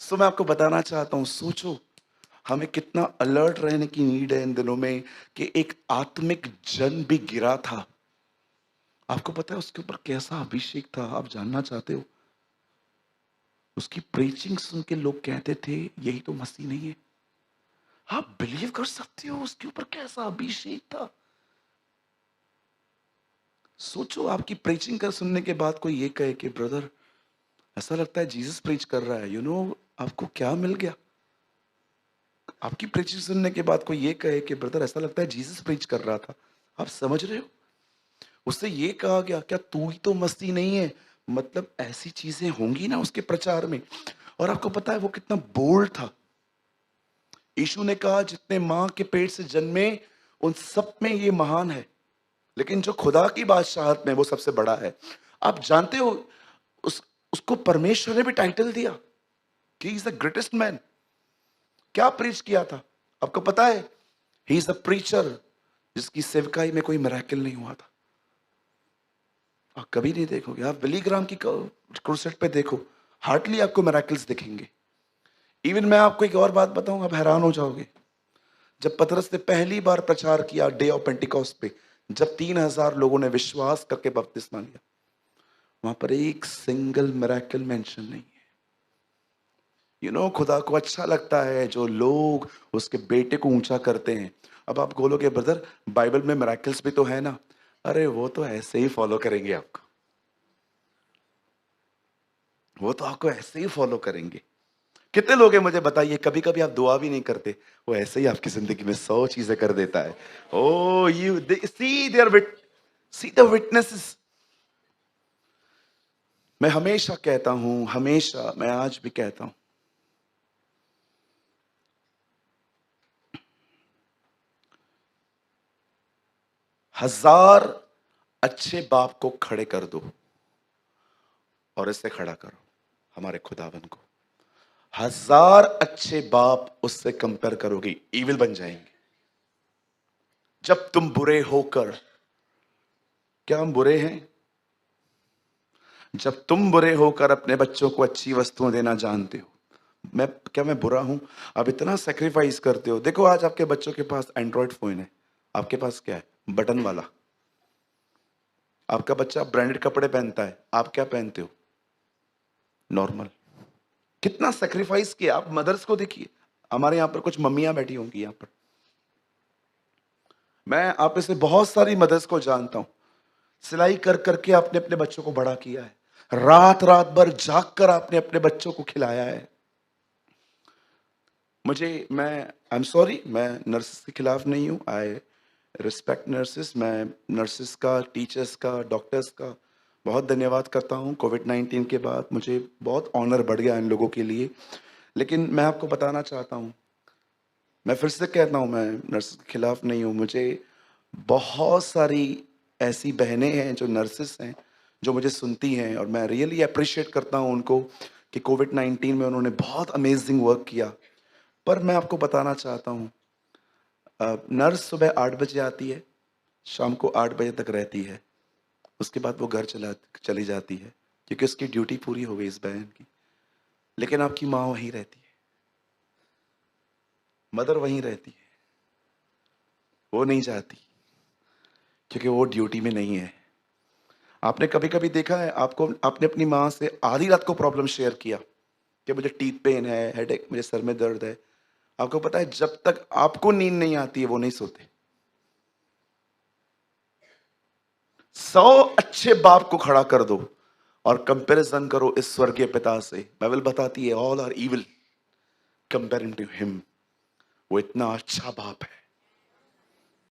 सो मैं आपको बताना चाहता हूँ, सोचो हमें कितना अलर्ट रहने की नीड है इन दिनों में कि एक आत्मिक जन भी गिरा था। आपको पता है उसके ऊपर कैसा अभिषेक था? आप जानना चाहते हो? उसकी प्रीचिंग सुन के लोग कहते थे यही तो मसीह नहीं है। आप बिलीव कर सकते हो उसके ऊपर कैसा अभिषेक था? सोचो आपकी प्रीचिंग कर सुनने के बाद कोई ये कहे कि ब्रदर ऐसा लगता है जीसस प्रीच कर रहा है, आपको क्या मिल गया? आपकी प्रीचिंग सुनने के बाद कोई ये कहे कि ब्रदर ऐसा लगता है जीसस प्रीच कर रहा था। आप समझ रहे हो? उससे ये कहा गया क्या तू ही तो मसीह नहीं है? मतलब ऐसी चीजें होंगी ना उसके प्रचार में। और आपको पता है वो कितना बोल्ड था। यीशु ने कहा जितने मां के पेट से जन्मे उन सब में ये महान है, लेकिन जो खुदा की बादशाहत में वो सबसे बड़ा है। आप जानते हो उस उसको परमेश्वर ने भी टाइटल दिया कि he is the greatest man. क्या प्रीच किया था आपको पता है? ही इज द प्रीचर जिसकी सेवकाई में कोई मिरेकल नहीं हुआ था। आप कभी नहीं देखोगे, आप बिली ग्राम की क्रूसेड पे देखो, हार्डली आपको मिरेकल्स दिखेंगे। इवन मैं आपको एक और बात बताऊं, आप हैरान हो जाओगे। जब पतरस ने पहली बार प्रचार किया डे ऑफ पेंटिकॉस्ट पे, जब 3,000 लोगों ने विश्वास करके बपतिस्मा लिया, वहां पर एक सिंगल मिरेकल मेंशन नहीं है। खुदा को अच्छा लगता है जो लोग उसके बेटे को ऊंचा करते हैं। अब आप बोलोगे ब्रदर बाइबल में मिरेकल्स भी तो है ना। अरे वो तो ऐसे ही फॉलो करेंगे आपको, वो तो आपको ऐसे ही फॉलो करेंगे। कितने लोग हैं मुझे बताइए कभी कभी आप दुआ भी नहीं करते, वो ऐसे ही आपकी जिंदगी में 100 चीजें कर देता है। Oh you see there with see the witnesses. मैं हमेशा कहता हूं, हमेशा, मैं आज भी कहता हूं, हजार अच्छे बाप को खड़े कर दो और इससे खड़ा करो हमारे खुदावन को। हजार अच्छे बाप उससे कंपेयर करोगे, इविल बन जाएंगे। जब तुम बुरे होकर, क्या हम बुरे हैं? जब तुम बुरे होकर अपने बच्चों को अच्छी वस्तुएं देना जानते हो, मैं बुरा हूं? आप इतना सेक्रीफाइस करते हो। देखो आज आपके बच्चों के पास एंड्रॉयड फोन है, आपके पास क्या है? बटन वाला। आपका बच्चा ब्रांडेड कपड़े पहनता है, आप क्या पहनते हो? नॉर्मल। कितना सेक्रीफाइस किया। आप मदर्स को देखिए, हमारे यहां पर कुछ मम्मियां बैठी होंगी यहां पर, मैं आप में से बहुत सारी मदर्स को जानता हूं। सिलाई कर करके आपने अपने बच्चों को बड़ा किया है, रात रात भर जाग कर आपने अपने बच्चों को खिलाया है। मैं आई एम सॉरी, मैं नर्सेस के खिलाफ नहीं हूं। I respect nurses. मैं नर्सेस का, टीचर्स का, डॉक्टर्स का बहुत धन्यवाद करता हूं। कोविड-19 के बाद मुझे बहुत ऑनर बढ़ गया इन लोगों के लिए। लेकिन मैं आपको बताना चाहता हूं, मैं फिर से कहता हूं, मैं नर्सेस के खिलाफ नहीं हूं। मुझे बहुत सारी ऐसी बहनें हैं जो नर्सेस हैं, जो मुझे सुनती हैं, और मैं रियली अप्रिशिएट करता हूं उनको कि कोविड-19 में उन्होंने बहुत अमेजिंग वर्क किया। पर मैं आपको बताना चाहता हूं, नर्स सुबह 8 बजे आती है, शाम को 8 बजे तक रहती है, उसके बाद वो घर चली जाती है, क्योंकि उसकी ड्यूटी पूरी हो गई इस बहन की। लेकिन आपकी माँ वहीं रहती है, मदर वहीं रहती है, वो नहीं जाती, क्योंकि वो ड्यूटी में नहीं है। आपने कभी कभी देखा है, आपने अपनी माँ से आधी रात को प्रॉब्लम शेयर किया कि मुझे टीथ पेन है, हेडेक, मुझे सर में दर्द है। आपको पता है जब तक आपको नींद नहीं आती है वो नहीं सोते। 100 अच्छे बाप को खड़ा कर दो और कंपैरिजन करो इस स्वर्गीय पिता से। बाइबल बताती है all are evil comparing to him. वो इतना अच्छा बाप है।